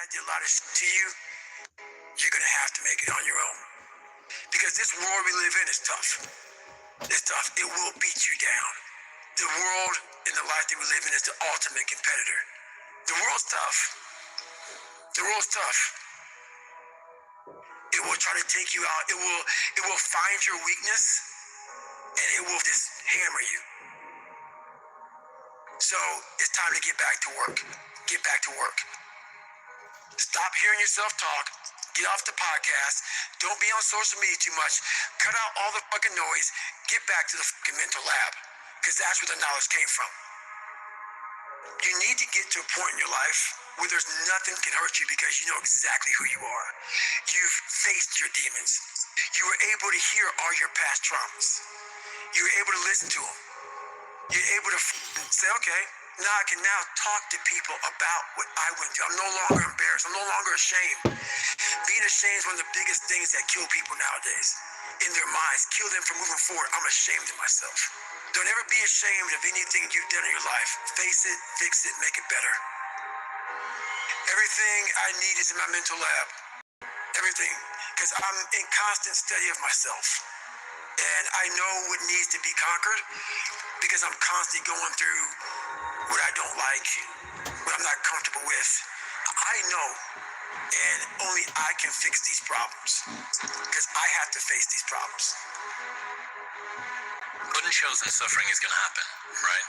dad did a lot of shit to you, you're going to have to make it on your own. Because this world we live in is tough. It's tough. It will beat you down. The world and the life that we live in is the ultimate competitor. The world's tough. The world's tough. It will try to take you out. It will find your weakness and it will just hammer you. So it's time to get back to work. Get back to work. Stop hearing yourself talk. Get off the podcast. Don't be on social media too much. Cut out all the fucking noise. Get back to the fucking mental lab. Because that's where the knowledge came from. You need to get to a point in your life where there's nothing can hurt you because you know exactly who you are. You've faced your demons. You were able to hear all your past traumas. You were able to listen to them. You're able to say, okay, now I can now talk to people about what I went through. I'm no longer embarrassed. I'm no longer ashamed. Being ashamed is one of the biggest things that kill people nowadays. In their minds, kill them from moving forward. I'm ashamed of myself. Don't ever be ashamed of anything you've done in your life. Face it, fix it, make it better. Everything I need is in my mental lab. Everything. Because I'm in constant study of myself. And I know what needs to be conquered because I'm constantly going through what I don't like, what I'm not comfortable with. I know, and only I can fix these problems because I have to face these problems. Unchosen suffering is going to happen, right?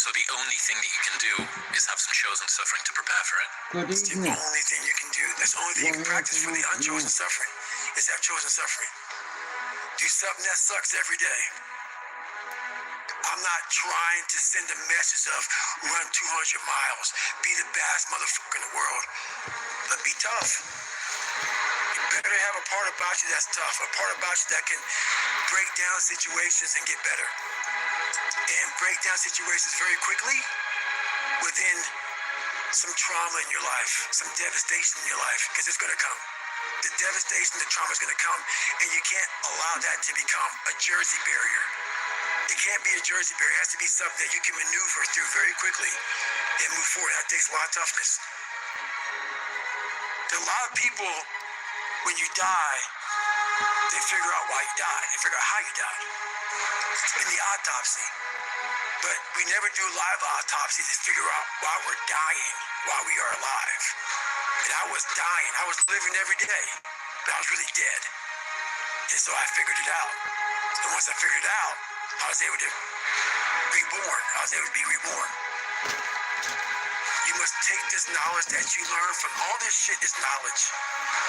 So the only thing that you can do is have some chosen suffering to prepare for it. It's the only thing you can do. That's the only thing you can practice for the unchosen suffering is that chosen suffering. Do something that sucks every day. I'm not trying to send a message of run 200 miles, be the best motherfucker in the world, but be tough. You better have a part about you that's tough, a part about you that can break down situations and get better. And break down situations very quickly within some trauma in your life, some devastation in your life, because it's going to come. The devastation, the trauma is going to come, and you can't allow that to become a Jersey barrier. It can't be a Jersey barrier. It has to be something that you can maneuver through very quickly and move forward. That takes a lot of toughness. There are a lot of people, when you die, they figure out why you died. They figure out how you died in the autopsy. But we never do live autopsies to figure out why we're dying while we are alive. And I was dying. I was living every day, but I was really dead. And so I figured it out. And once I figured it out, I was able to reborn. I was able to be reborn. You must take this knowledge that you learn from all this shit is knowledge.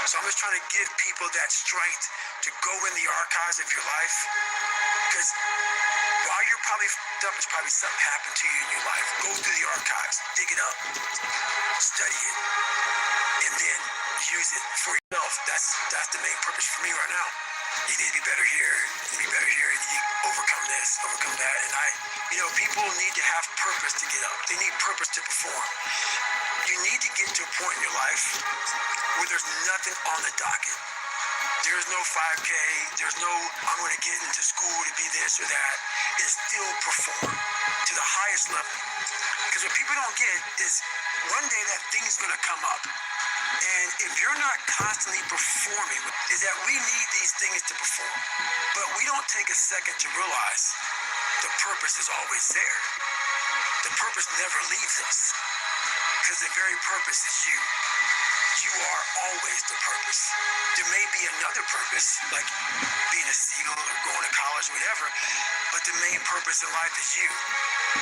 So I'm just trying to give people that strength to go in the archives of your life. Because while you're probably f***ed up, there's probably something happened to you in your life. Go through the archives, dig it up, study it, and then use it for yourself. That's the main purpose for me right now. You need to be better here, you need to be better here, you need to overcome this, overcome that. And people need to have purpose to get up. They need purpose to perform. You need to get to a point in your life where there's nothing on the docket. There's no 5K, there's no, I'm going to get into school to be this or that. And still perform to the highest level. Because what people don't get is one day that thing's going to come up. And if you're not constantly performing, is that we need these things to perform. But we don't take a second to realize the purpose is always there. The purpose never leaves us. Because the very purpose is you. You are always the purpose. There may be another purpose, like being a SEAL or going to college or whatever, but the main purpose in life is you.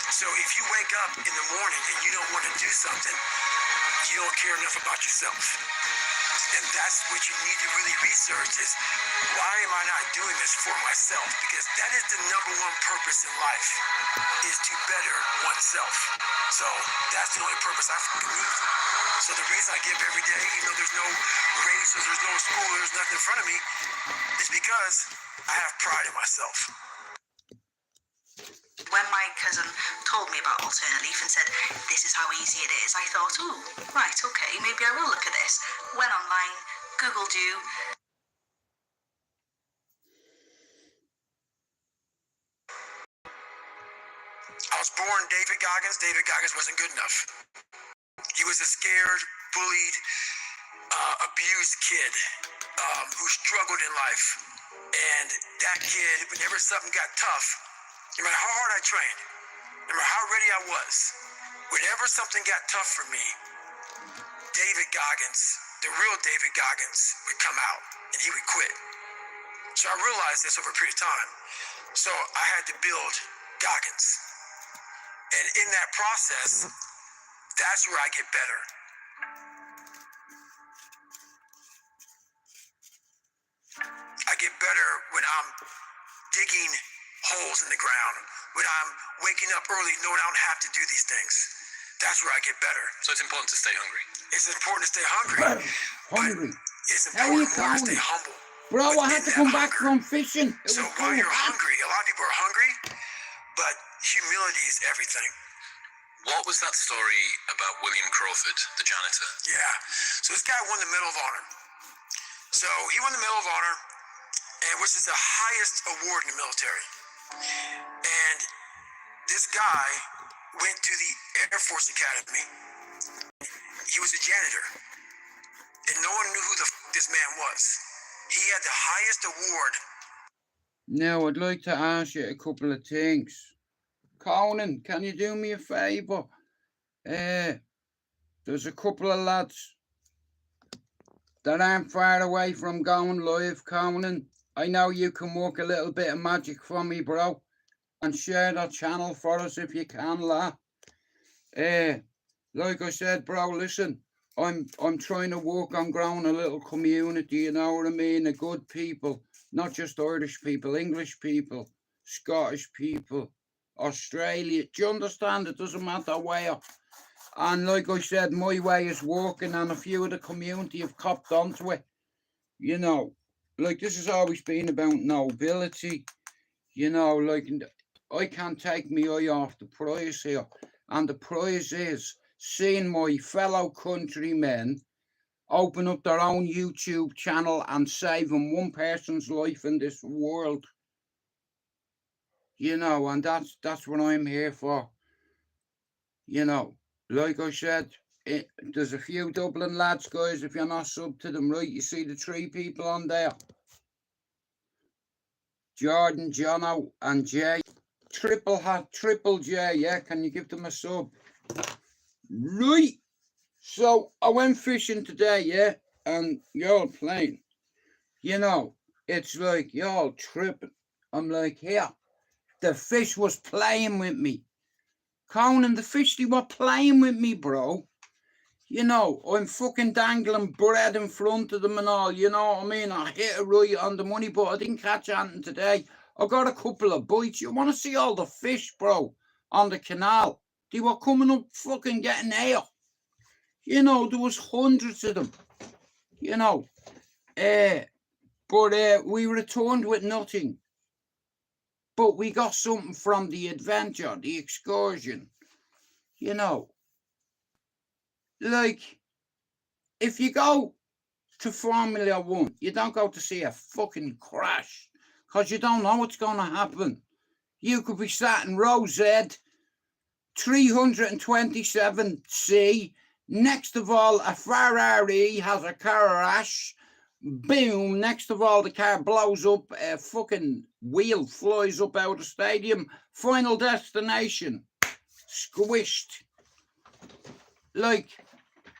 So if you wake up in the morning and you don't want to do something, you don't care enough about yourself. And that's what you need to really research is, why am I not doing this for myself? Because that is the number one purpose in life, is to better oneself. So that's the only purpose I fucking need. So the reason I give every day, even though there's no race or there's no school or there's nothing in front of me, is because I have pride in myself. When my cousin told me about alternate leaf and said, this is how easy it is, I thought, oh, right, okay, maybe I will look at this. Went online, Googled you. I was born David Goggins. David Goggins wasn't good enough. He He was a scared, bullied, abused kid who struggled in life. And that kid, whenever something got tough, no matter how hard I trained, no matter how ready I was, whenever something got tough for me, David Goggins, the real David Goggins, would come out and he would quit. So I realized this over a period of time. So I had to build Goggins. And in that process, that's where I get better. I get better when I'm digging holes in the ground, when I'm waking up early knowing I don't have to do these things. That's where I get better. So it's important to stay hungry. It's important to stay hungry. Hungry. It's How are you important to stay going? humble. Bro, I had to come back hunger. from fishing. So while you're hungry, a lot of people are hungry, but humility is everything. What was that story about William Crawford, the janitor? Yeah. So this guy won the Medal of Honor. So he won the Medal of Honor, and which is the highest award in the military. And this guy went to the Air Force Academy. He was a janitor, and no one knew who this man was. He had the highest award. Now, I'd like to ask you a couple of things. Conan, can you do me a favour? There's a couple of lads that aren't far away from going live, Conan. I know you can work a little bit of magic for me, bro, and share that channel for us if you can, lad. Like I said, bro, listen, I'm trying to work on growing a little community, you know what I mean? Of good people, not just Irish people, English people, Scottish people, Australia. Do you understand? It doesn't matter where. And like I said, my way is working, and a few of the community have copped onto it. You know, like this has always been about nobility. You know, like I can't take my eye off the prize here. And the prize is seeing my fellow countrymen open up their own YouTube channel and saving one person's life in this world. You know, and that's what I'm here for. You know, like I said, there's a few Dublin lads, guys. If you're not sub to them, right, you see the 3 people on there. Jordan, Jono, and Jay. Triple hat, Triple J, yeah? Can you give them a sub? Right. So, I went fishing today, yeah? And y'all playing. You know, it's like y'all tripping. I'm like, here. The fish was playing with me. Conan, the fish, they were playing with me, bro. You know, I'm fucking dangling bread in front of them and all, you know what I mean? I hit it right on the money, but I didn't catch anything today. I got a couple of bites. You want to see all the fish, bro, on the canal? They were coming up fucking getting air. You know, there was hundreds of them. You know, but we returned with nothing. But we got something from the adventure, the excursion. You know, like, if you go to Formula 1, you don't go to see a fucking crash, because you don't know what's going to happen. You could be sat in row Z, 327C, next of all, a Ferrari has a crash, boom, next of all, the car blows up, a fucking wheel flies up out of the stadium, final destination, squished. Like,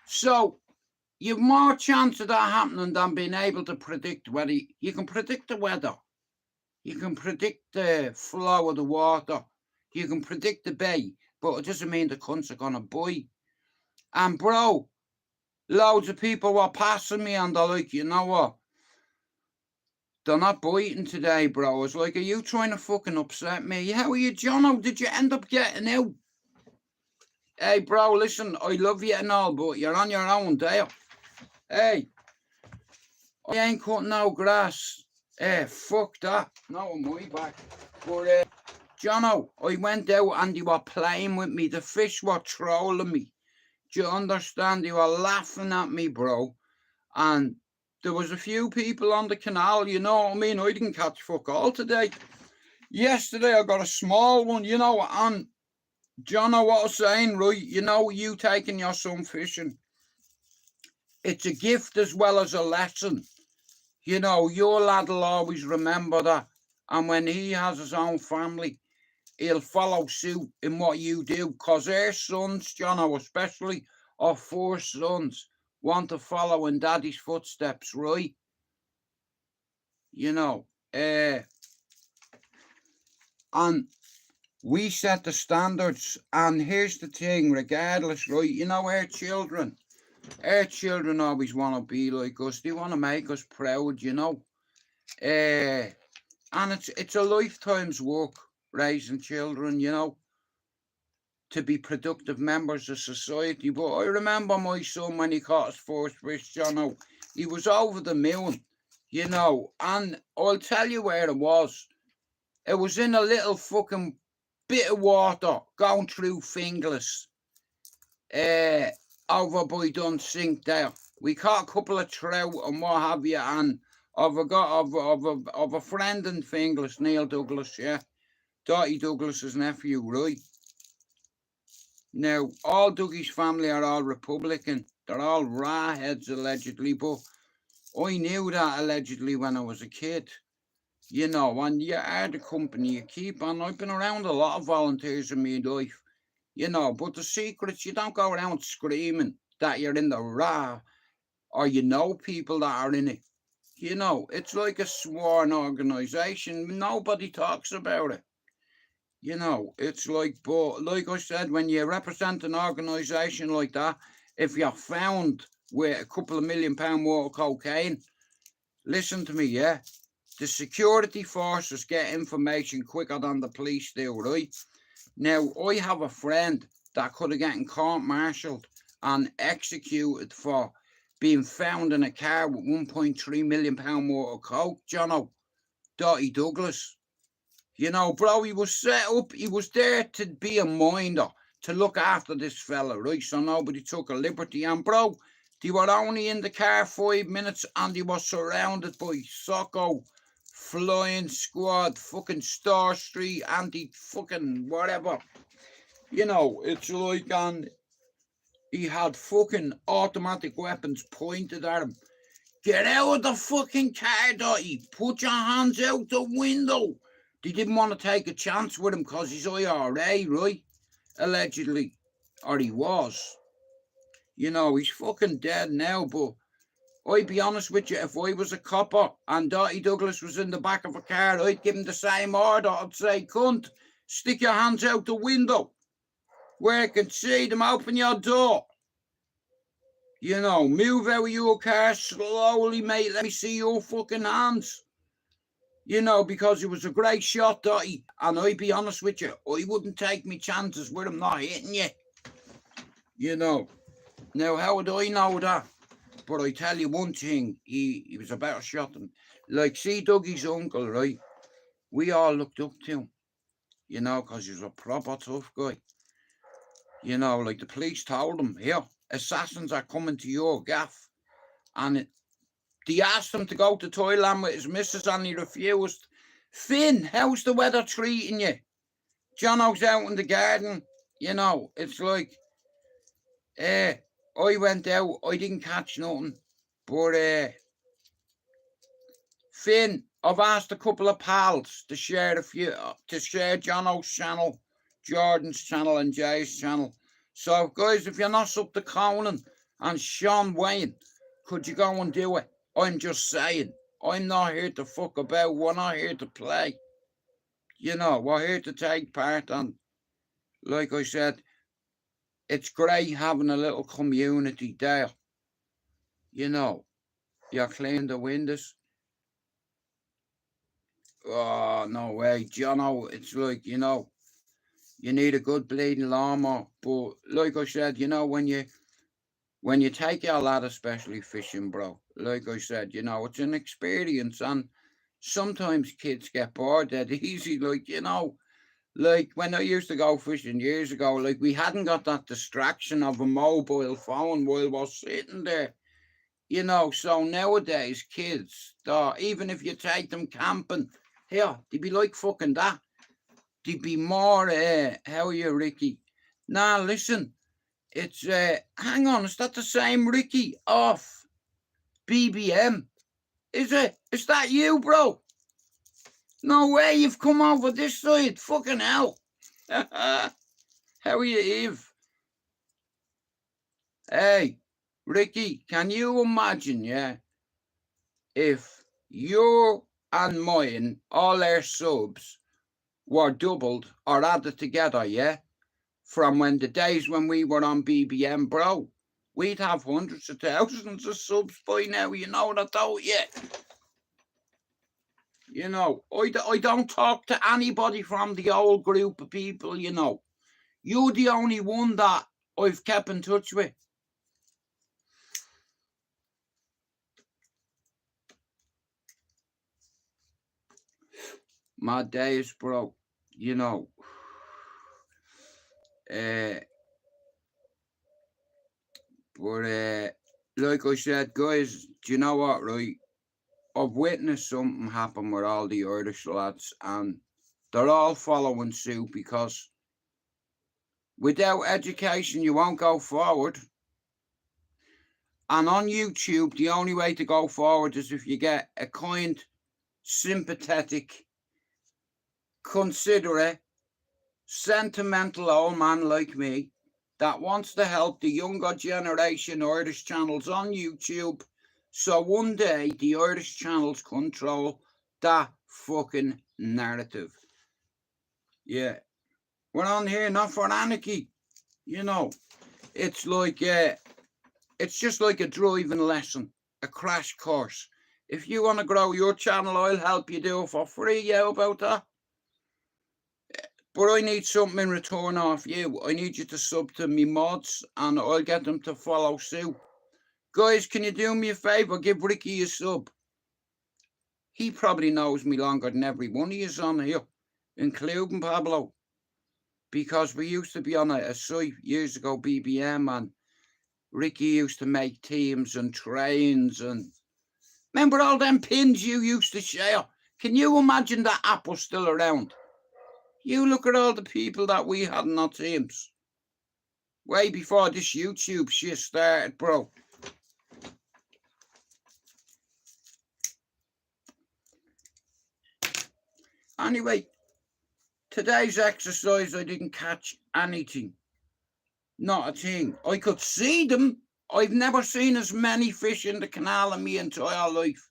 so, you've more chance of that happening than being able to predict whether you can predict the weather. You can predict the flow of the water. You can predict the bay, but it doesn't mean the cunts are going to bite. And bro, loads of people were passing me and they're like, you know what? They're not biting today, bro. I was like, are you trying to fucking upset me? How are you, Jono? Did you end up getting out? Hey, bro, listen, I love you and all, but you're on your own there. Hey, I ain't cutting no grass. Fuck that. No, I'm way back. But, Jono, I went out and they were playing with me. The fish were trolling me. Do you understand? They were laughing at me, bro. And there was a few people on the canal, you know what I mean? I didn't catch fuck all today. Yesterday, I got a small one, you know, and John, know what I was saying, right? You know, you taking your son fishing, it's a gift as well as a lesson. You know, your lad will always remember that. And when he has his own family, he'll follow suit in what you do. Because our sons, Jono, especially our four sons, want to follow in daddy's footsteps, right? You know, and we set the standards. And here's the thing, regardless, right? You know, our children always want to be like us. They want to make us proud, you know. And it's a lifetime's work raising children, you know, to be productive members of society. But I remember my son when he caught his first fish, you know, he was over the moon, you know, and I'll tell you where it was. It was in a little fucking bit of water going through Finglas, over by Dunsink there. We caught a couple of trout and what have you, and of a friend in Finglas, Neil Douglas, yeah. Dottie Douglas's nephew, right? Now, all Dougie's family are all Republican. They're all rawheads, allegedly, but I knew that allegedly when I was a kid. You know, and you are the company you keep, and I've been around a lot of volunteers in my life, you know, but the secret's you don't go around screaming that you're in the raw, or you know people that are in it. You know, it's like a sworn organisation. Nobody talks about it. You know, it's like, but like I said, when you represent an organisation like that, if you're found with a couple of £1 million worth of cocaine, listen to me, yeah? The security forces get information quicker than the police do, right? Now, I have a friend that could have gotten court-martialed and executed for being found in a car with £1.3 million worth of coke, Jono. Dottie Douglas. You know, bro, he was set up, he was there to be a minder, to look after this fella, right? So nobody took a liberty. And, bro, they were only in the car 5 minutes and they were surrounded by Socko, flying squad, fucking Star Street, anti-fucking whatever. You know, it's like, and he had fucking automatic weapons pointed at him. Get out of the fucking car, Dottie. Put your hands out the window. They didn't want to take a chance with him because he's IRA, right? Allegedly. Or he was. You know, he's fucking dead now, but I'd be honest with you, if I was a copper and Dottie Douglas was in the back of a car, I'd give him the same order. I'd say, cunt, stick your hands out the window where I can see them, open your door. You know, move out of your car slowly, mate. Let me see your fucking hands. You know, because he was a great shot, Dottie. And I'd be honest with you, I wouldn't take me chances with him not hitting you. You know. Now, how would I know that? But I tell you one thing, he was a better shot than... Like, see Dougie's uncle, right? We all looked up to him. You know, because he was a proper tough guy. You know, like the police told him, here, assassins are coming to your gaff. And they asked him to go to Thailand with his missus and he refused. Finn, how's the weather treating you? Jono's out in the garden. You know, it's like, I went out, I didn't catch nothing. But, Finn, I've asked a couple of pals to share Jono's channel, Jordan's channel and Jay's channel. So, guys, if you're not up to Conan and Sean Wayne, could you go and do it? I'm just saying. I'm not here to fuck about. We're not here to play. You know, we're here to take part. And like I said, it's great having a little community there. You know, you clean the windows. Oh, no way. Jono, it's like, you know, you need a good bleeding lawnmower. But like I said, you know, when you take your lad, especially fishing, bro, like I said, you know, it's an experience. And sometimes kids get bored that easy. Like, you know, like when I used to go fishing years ago, like we hadn't got that distraction of a mobile phone while we're sitting there. You know, so nowadays kids, even if you take them camping, here, they'd be like fucking that. They'd be more, how are you, Ricky? Nah, listen. It's, hang on, is that the same Ricky off BBM? Is it? Is that you, bro? No way, you've come over this side. Fucking hell. How are you, Eve? Hey, Ricky, can you imagine, yeah, if you and mine, all our subs, were doubled or added together, yeah, from when the days when we were on BBM, bro, we'd have hundreds of thousands of subs by now, you know that, don't you? You know, I don't talk to anybody from the old group of people, you know. You're the only one that I've kept in touch with. My days, bro, you know. But like I said, guys, do you know what, right? I've witnessed something happen with all the Irish lads, and they're all following suit because without education, you won't go forward. And on YouTube, the only way to go forward is if you get a kind, sympathetic, considerate, sentimental old man like me that wants to help the younger generation Irish channels on YouTube, so one day the Irish channels control that fucking narrative. Yeah, we're on here not for anarchy, you know. It's like it's just like a driving lesson, a crash course. If you want to grow your channel, I'll help you do it for free. Yeah, how about that? But I need something in return off you. I need you to sub to me mods and I'll get them to follow suit. Guys, can you do me a favour? Give Ricky a sub. He probably knows me longer than every one of you on here, including Pablo. Because we used to be on a site years ago, BBM, and Ricky used to make teams and trains and... Remember all them pins you used to share? Can you imagine that app was still around? You look at all the people that we had in our teams. Way before this YouTube shit started, bro. Anyway, today's exercise, I didn't catch anything. Not a thing. I could see them. I've never seen as many fish in the canal in my entire life.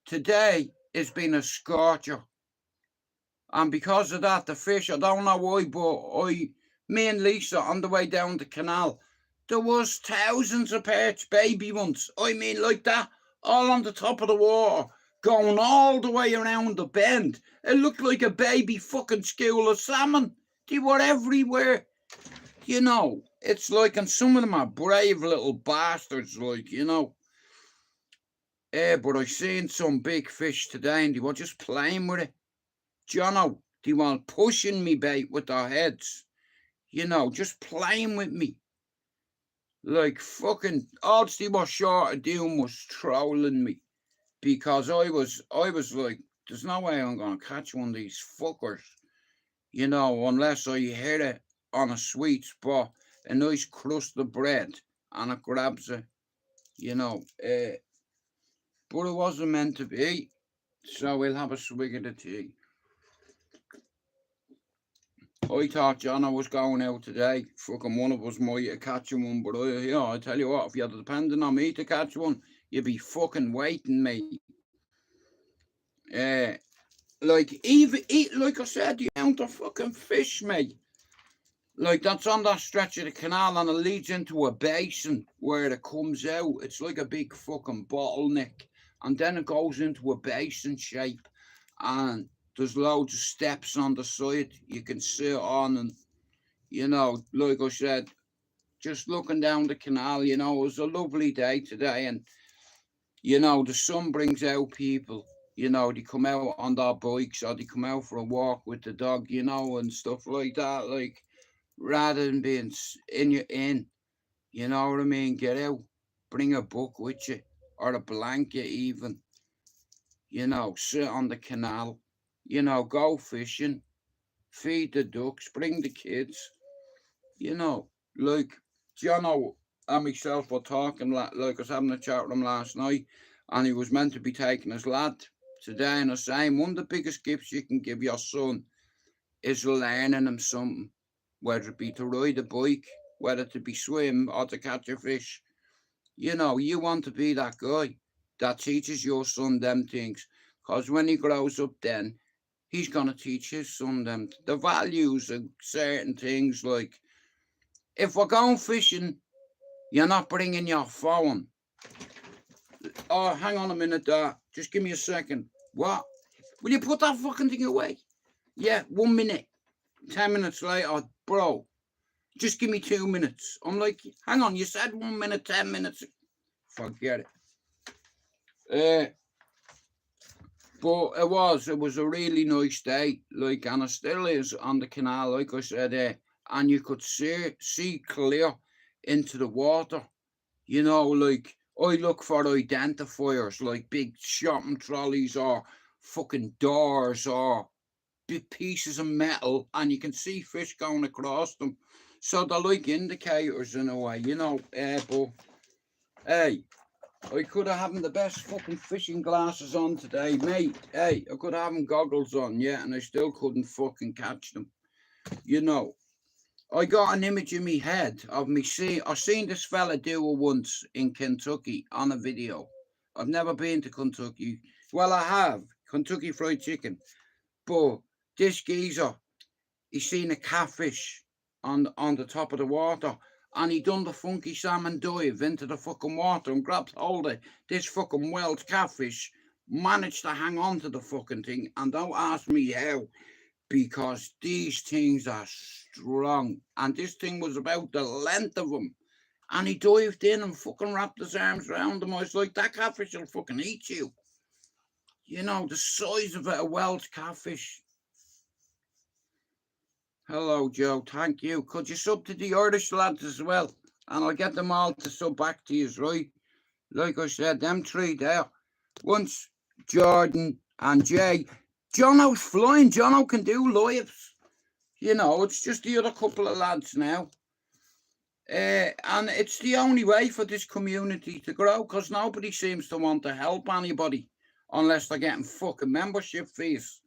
Today has been a scorcher. And because of that, the fish, I don't know why, but me and Lisa on the way down the canal, there was thousands of perch baby ones. I mean, like that, all on the top of the water, going all the way around the bend. It looked like a baby fucking school of salmon. They were everywhere. You know, it's like, and some of them are brave little bastards, like, you know. But I seen some big fish today and they were just playing with it. Jono, they were pushing me bait with their heads. You know, just playing with me. Like fucking, all they were short of doing was trolling me. Because I was like, there's no way I'm going to catch one of these fuckers. You know, unless I hit it on a sweet spot, a nice crust of bread, and it grabs it. You know, but it wasn't meant to be. So we'll have a swig of the tea. I thought Jono was going out today. Fucking one of us might have catching one, but I tell you what, if you're depending on me to catch one, you'd be fucking waiting, mate. Like like I said, the amount of fucking fish, mate. Like that's on that stretch of the canal and it leads into a basin where it comes out. It's like a big fucking bottleneck. And then it goes into a basin shape and there's loads of steps on the side you can sit on, and you know, like I said, just looking down the canal, you know, it was a lovely day today, and you know, the sun brings out people, you know, they come out on their bikes or they come out for a walk with the dog, you know, and stuff like that, like, rather than being in, you know what I mean, get out, bring a book with you, or a blanket even, you know, sit on the canal, you know, go fishing, feed the ducks, bring the kids, You know, like, Jono and myself were talking, like I was having a chat with him last night, and he was meant to be taking his lad today, and I was saying one of the biggest gifts you can give your son is learning him something, whether it be to ride a bike, whether to be swim or to catch a fish. You know, you want to be that guy that teaches your son them things, because when he grows up, then he's gonna teach his son them the values of certain things. Like, if we're going fishing, you're not bringing your phone. Oh, hang on a minute, just give me a second. What? Will you put that fucking thing away? Yeah, 1 minute. 10 minutes later, bro, just give me 2 minutes. I'm like, hang on, you said 1 minute, 10 minutes. Forget it. But it was a really nice day, like, and it still is on the canal, like I said, and you could see clear into the water. You know, like, I look for identifiers, like big shopping trolleys or fucking doors or big pieces of metal, and you can see fish going across them. So they're like indicators in a way, you know. But hey, I could have having the best fucking fishing glasses on today, mate. Hey, I could have having goggles on, yeah, and I still couldn't fucking catch them. You know, I got an image in me head of me I seen this fella do it once in Kentucky on a video. I've never been to Kentucky. Well, I have Kentucky Fried Chicken, but this geezer, he seen a catfish on the top of the water, and he done the funky salmon dive into the fucking water and grabbed hold of this fucking Welsh catfish, managed to hang on to the fucking thing, and don't ask me how, because these things are strong, and this thing was about the length of him, and he dived in and fucking wrapped his arms around him. I was like, that catfish will fucking eat you. You know, the size of it, a Welsh catfish. Hello, Joe. Thank you. Could you sub to the Irish lads as well? And I'll get them all to sub back to you, right? Like I said, them three there. Once Jordan and Jay. Jono's flying. Jono can do lives. You know, it's just the other couple of lads now. And it's the only way for this community to grow, because nobody seems to want to help anybody unless they're getting fucking membership fees.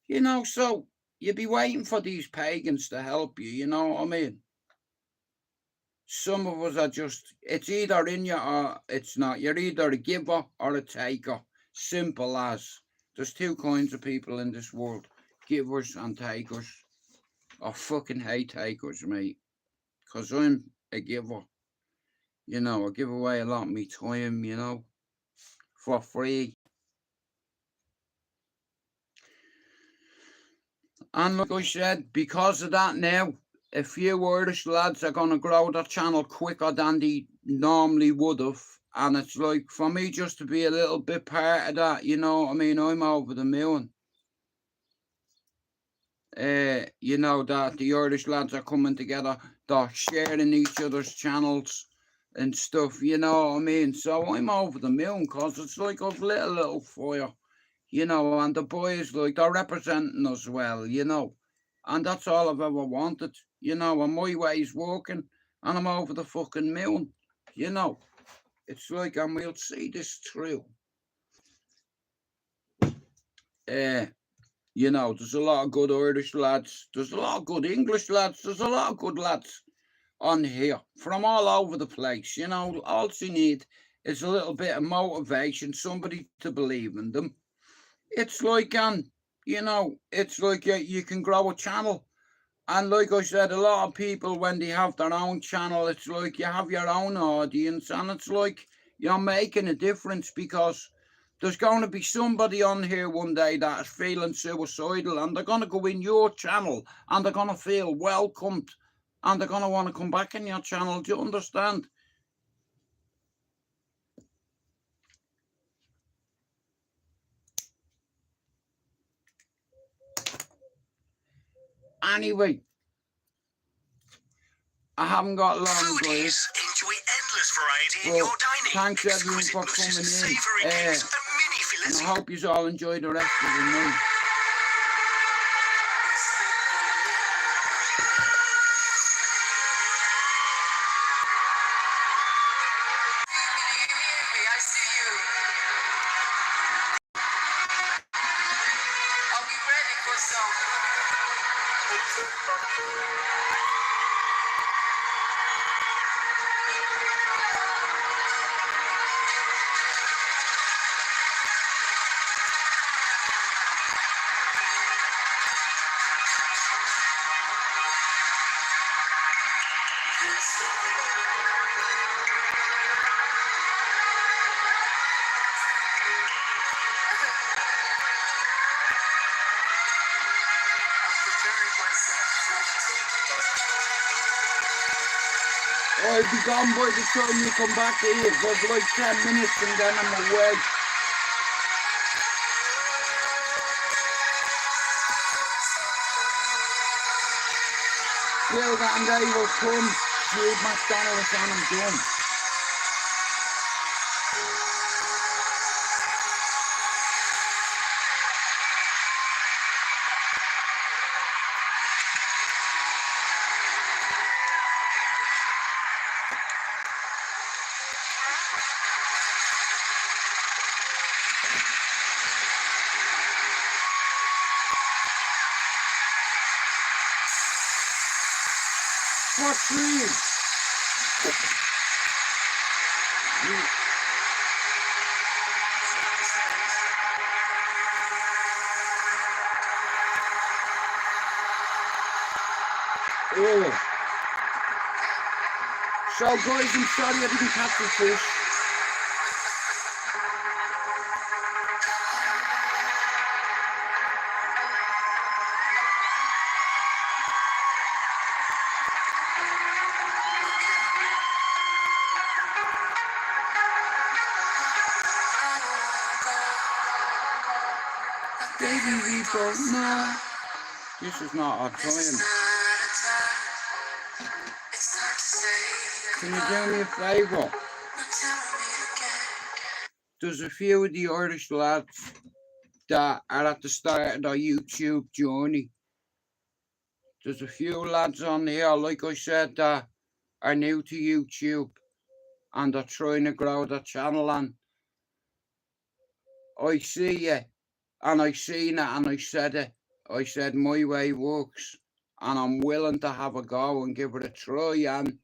You know, so you'd be waiting for these pagans to help you, you know what I mean? Some of us are just, it's either in you or it's not. You're either a giver or a taker. Simple as. There's two kinds of people in this world, givers and takers. I fucking hate takers, mate, because I'm a giver. You know, I give away a lot of my time, you know, for free. And like I said, because of that now, a few Irish lads are going to grow their channel quicker than they normally would have. And it's like, for me just to be a little bit part of that, you know what I mean? I'm over the moon. You know, that the Irish lads are coming together, they're sharing each other's channels and stuff, you know what I mean? So I'm over the moon, because it's like I've lit a little fire, you know, and the boys, like, they're representing us well, you know, and that's all I've ever wanted, you know, and my way's working, and I'm over the fucking moon, you know. It's like, and we'll see this through. You know, there's a lot of good Irish lads, there's a lot of good English lads, there's a lot of good lads on here from all over the place, you know. All you need is a little bit of motivation, somebody to believe in them. It's like, you know, it's like you can grow a channel. And like I said, a lot of people, when they have their own channel, it's like you have your own audience, and it's like you're making a difference, because there's going to be somebody on here one day that is feeling suicidal, and they're going to go in your channel, and they're going to feel welcomed, and they're going to want to come back in your channel. Do you understand? Anyway, I haven't got long, guys. Enjoy endless variety in your dining. Thanks everyone for coming in. And I hope you all enjoy the rest of the night. I'll be gone by the time you come back here for like 10 minutes and then I'm away. Bill and they will come. Jude McDonald and I'm done. What tree? Oh. So guys, I'm sorry I didn't catch the fish. Baby, we both know this is not our time. Can you do me a favour? There's a few of the Irish lads that are at the start of their YouTube journey. There's a few lads on here, like I said, that are new to YouTube and they're trying to grow their channel, and I see it and I seen it and I said it. I said my way works and I'm willing to have a go and give it a try, and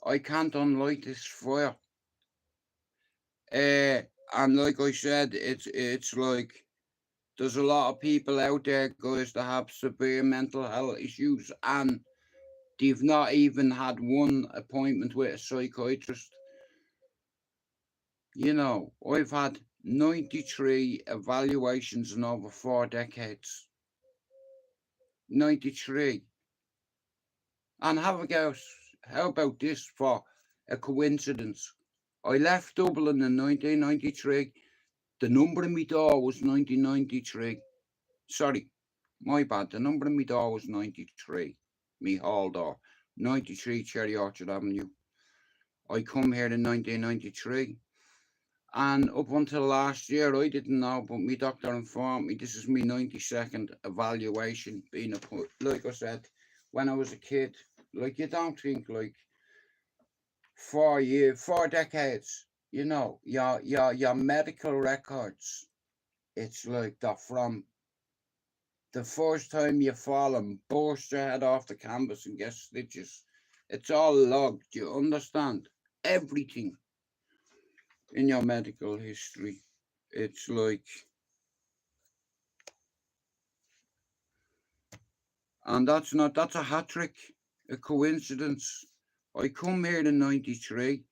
I can't unlight this fire. And like I said, it's like there's a lot of people out there, guys, that have severe mental health issues and they've not even had one appointment with a psychiatrist. You know, I've had 93 evaluations in over 4 decades. 93. And how about this for a coincidence? I left Dublin in 1993. The number in my door was 1993. Sorry, my bad. The number in my door was 93. Me hall door. 93 Cherry Orchard Avenue. I come here in 1993. And up until last year, I didn't know, but my doctor informed me this is my 92nd evaluation being put. Like I said, when I was a kid, like you don't think like 4 decades, you know, your medical records, it's like they're from the first time you fall and burst your head off the canvas and get stitches. It's all logged, you understand? Everything in your medical history. It's like, and that's a hat trick, a coincidence. I come here in 93.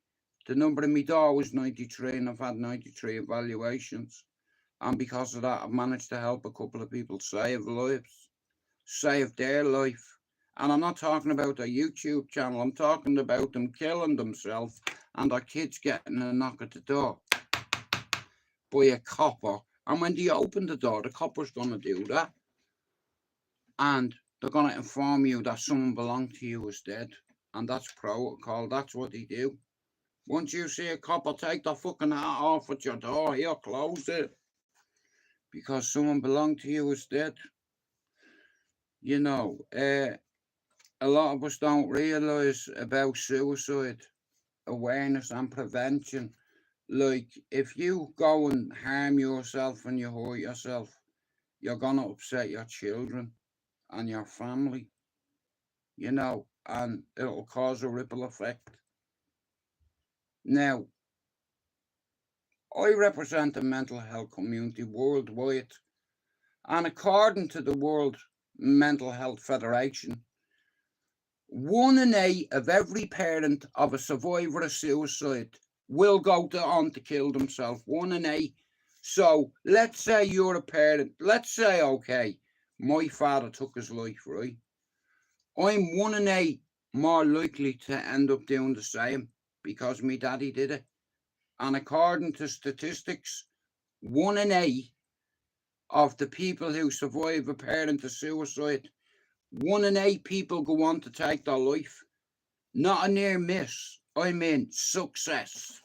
The number in my door was 93 and I've had 93 evaluations. And because of that, I've managed to help a couple of people save their life. And I'm not talking about a YouTube channel. I'm talking about them killing themselves and their kids getting a knock at the door by a copper. And when they open the door, the copper's going to do that. And they're going to inform you that someone belonging to you is dead. And that's protocol. That's what they do. Once you see a copper, take the fucking hat off at your door. Here, close it. Because someone belonging to you is dead. You know, a lot of us don't realise about suicide awareness and prevention. Like, if you go and harm yourself and you hurt yourself, you're going to upset your children. and your family, you know, and it'll cause a ripple effect. Now, I represent the mental health community worldwide, and according to the World Mental Health Federation, 1 in 8 of every parent of a survivor of suicide will go on to kill themselves. 1 in 8. So let's say you're a parent. Let's say, okay, my father took his life, right? I'm 1 in 8 more likely to end up doing the same because my daddy did it. And according to statistics, 1 in 8 of the people who survive a parent of suicide, 1 in 8 people go on to take their life. Not a near miss, I mean success.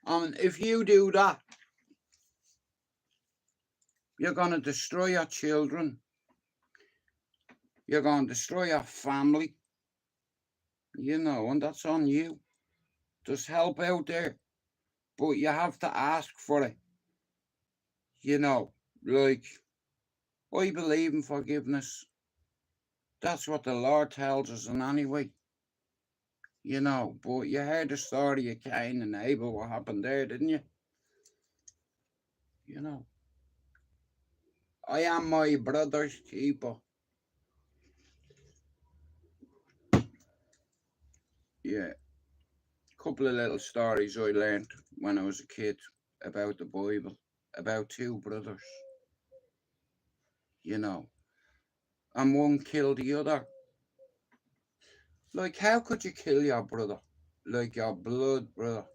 If you do that, you're going to destroy your children. You're going to destroy your family. You know, and that's on you. Just help out there. But you have to ask for it. You know, like, I believe in forgiveness. That's what the Lord tells us in any way. You know, but you heard the story of Cain and Abel, what happened there, didn't you? You know, I am my brother's keeper. Yeah. Couple of little stories I learned when I was a kid about the Bible, about 2 brothers, you know, and one killed the other. Like, how could you kill your brother? Like your blood brother?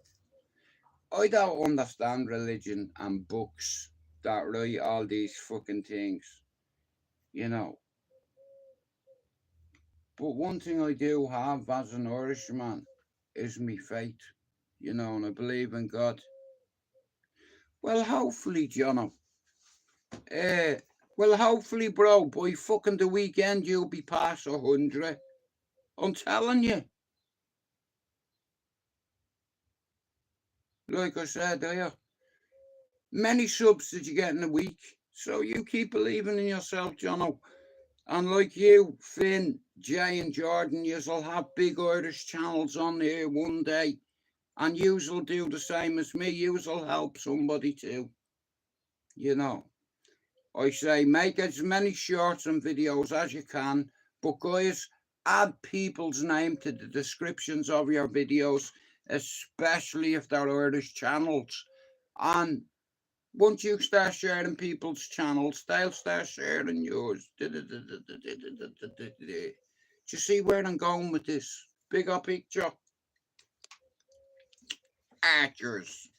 I don't understand religion and books that write all these fucking things, you know. But one thing I do have as an Irishman is me faith, you know, and I believe in God. Well, hopefully, Jono. Well, hopefully, bro, by fucking the weekend, you'll be past 100. I'm telling you. Like I said there, many subs did you get in a week. So you keep believing in yourself, Jono. And like you, Finn, Jay and Jordan, you'll have big Irish channels on here one day. And you'll do the same as me. You'll help somebody too. You know. I say make as many shorts and videos as you can. But guys, add people's name to the descriptions of your videos, especially if they're Irish channels. And once you start sharing people's channels, they'll start sharing yours. Do you see where I'm going with this? Bigger picture. Archers.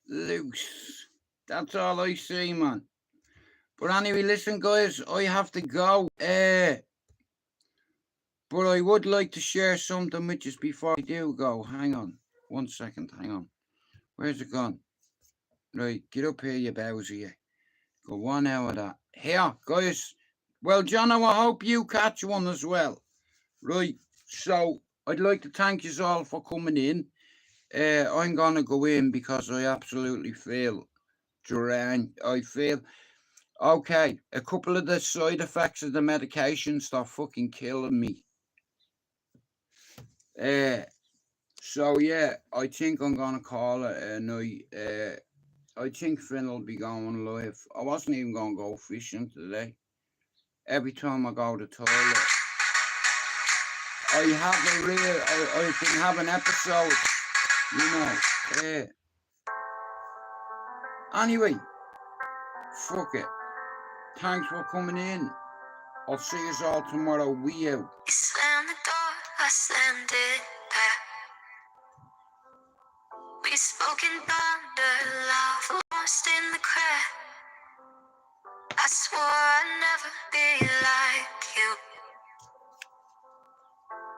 Loose. That's all I see, man. But anyway, listen, guys, I have to go. But I would like to share something with you before I do go. Hang on. 1 second. Hang on. Where's it gone? Right, get up here, you Bowser. You. Go 1 hour that. Here, guys. Well, Jono, I hope you catch one as well. Right, so I'd like to thank you all for coming in. I'm going to go in because I absolutely feel drained. I feel... Okay, a couple of the side effects of the medications are fucking killing me. So yeah, I think I'm gonna call it a night. I think Finn will be going live. I wasn't even gonna go fishing today. Every time I go to the toilet, I have a real. I've been having episodes, you know. Anyway, fuck it. Thanks for coming in. I'll see you all tomorrow. We out. You slammed the door, I slammed it back. We spoke in thunder, love lost in the crack. I swore I'd never be like you,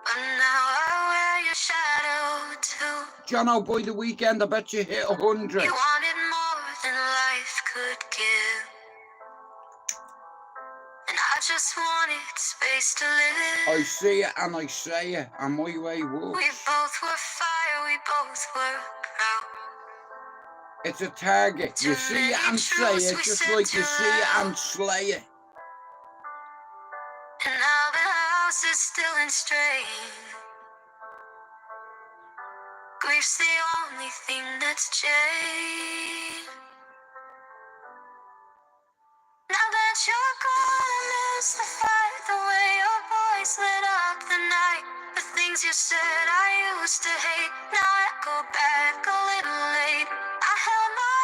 but now I wear your shadow too. Jono, by the weekend, I bet you hit 100. You wanted more than life could give, and I just wanted space to live. I see it and I say it, and my way works. We both were fire, we both were proud. It's a target. You see it and say it, just like you see it and slay it. and strain. Grief's the only thing that's changed. Now that you're gone, I miss the fight, the way your voice lit up the night. The things you said I used to hate, now I go back a little late. I held my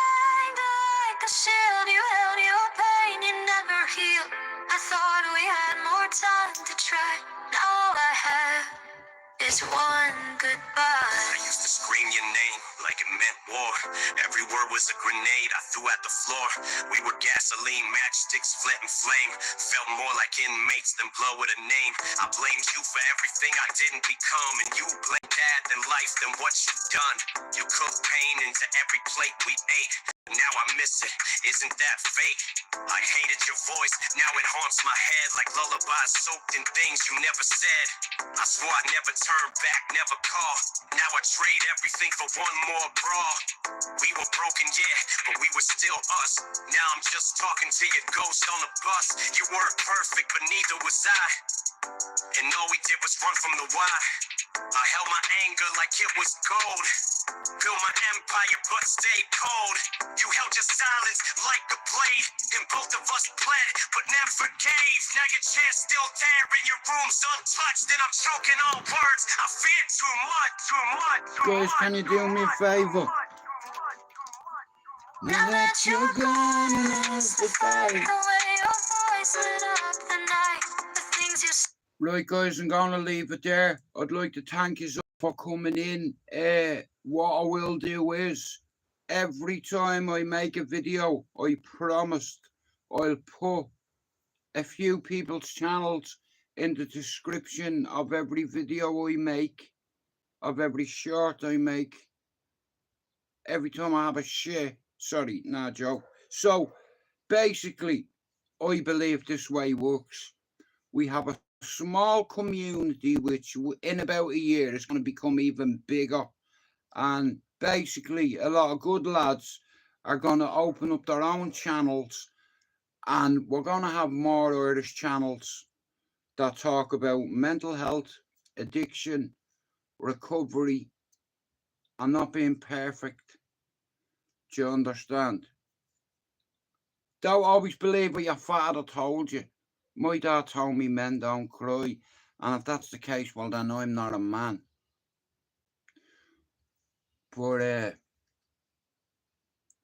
anger like a shield, you held your pain, you never healed. I thought we had more time to try, now all I have is one goodbye. I used to scream your name like it meant war. Every word was a grenade I threw at the floor. We were gasoline, matchsticks, flint and flame. Felt more like inmates than blood with a name. I blamed you for everything I didn't become, and you blamed dad than life than what you done. You cooked pain into every plate we ate. Now I miss it, isn't that fake? I hated your voice, now it haunts my head like lullabies soaked in things you never said. I swore I'd never turn back, never call. Now I trade everything for one more brawl. We were broken, yeah, but we were still us. Now I'm just talking to your ghost on the bus. You weren't perfect, but neither was I. And all we did was run from the why. I held my anger like it was gold. Built my empire, but stayed cold. You held your silence like a blade, and both of us bled, but never gave. Now your chair's still there, and your room's untouched, and I'm choking on words. I fear too much, too much, too Guys, can you do me a favor? Now that you're gone, and that's the fight. The way your voice lit up the night, the things you said. Right, guys, I'm going to leave it there. I'd like to thank you for coming in. What I will do is, every time I make a video, I promised I'll put a few people's channels in the description of every video I make, of every short I make, every time I have a share. Sorry, nah, joke. So, basically, I believe this way works. We have a small community which in about a year is going to become even bigger, and basically a lot of good lads are going to open up their own channels, and we're going to have more Irish channels that talk about mental health, addiction, recovery, and not being perfect. Do you understand? Don't always believe what your father told you. My dad told me men don't cry, and if that's the case, well then I'm not a man. But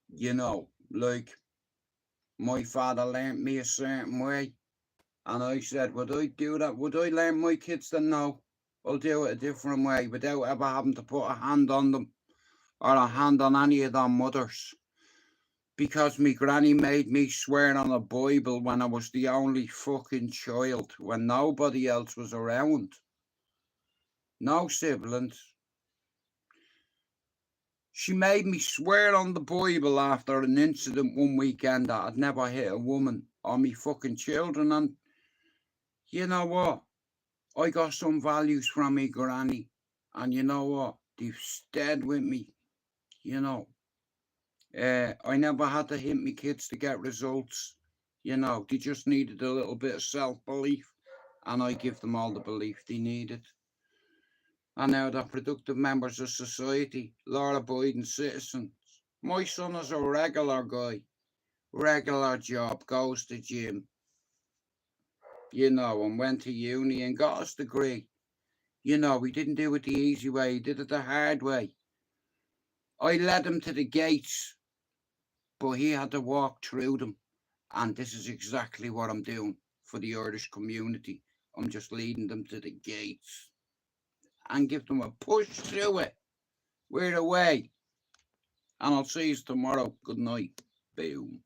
you know, like, my father learnt me a certain way, and I said, would I do that? Would I learn my kids to know? I'll do it a different way without ever having to put a hand on them or a hand on any of their mothers. Because me granny made me swear on a Bible when I was the only fucking child, when nobody else was around. No siblings. She made me swear on the Bible after an incident one weekend that I'd never hit a woman or me fucking children. And you know what? I got some values from me granny. And you know what? They've stayed with me. You know. I never had to hit me kids to get results. You know, they just needed a little bit of self-belief, and I give them all the belief they needed. And now they're productive members of society, law-abiding citizens. My son is a regular guy, regular job, goes to gym, you know, and went to uni and got his degree. You know, he didn't do it the easy way, he did it the hard way. I led him to the gates, but he had to walk through them. And this is exactly what I'm doing for the Irish community. I'm just leading them to the gates and give them a push through it. We're away. And I'll see you tomorrow. Good night. Boom.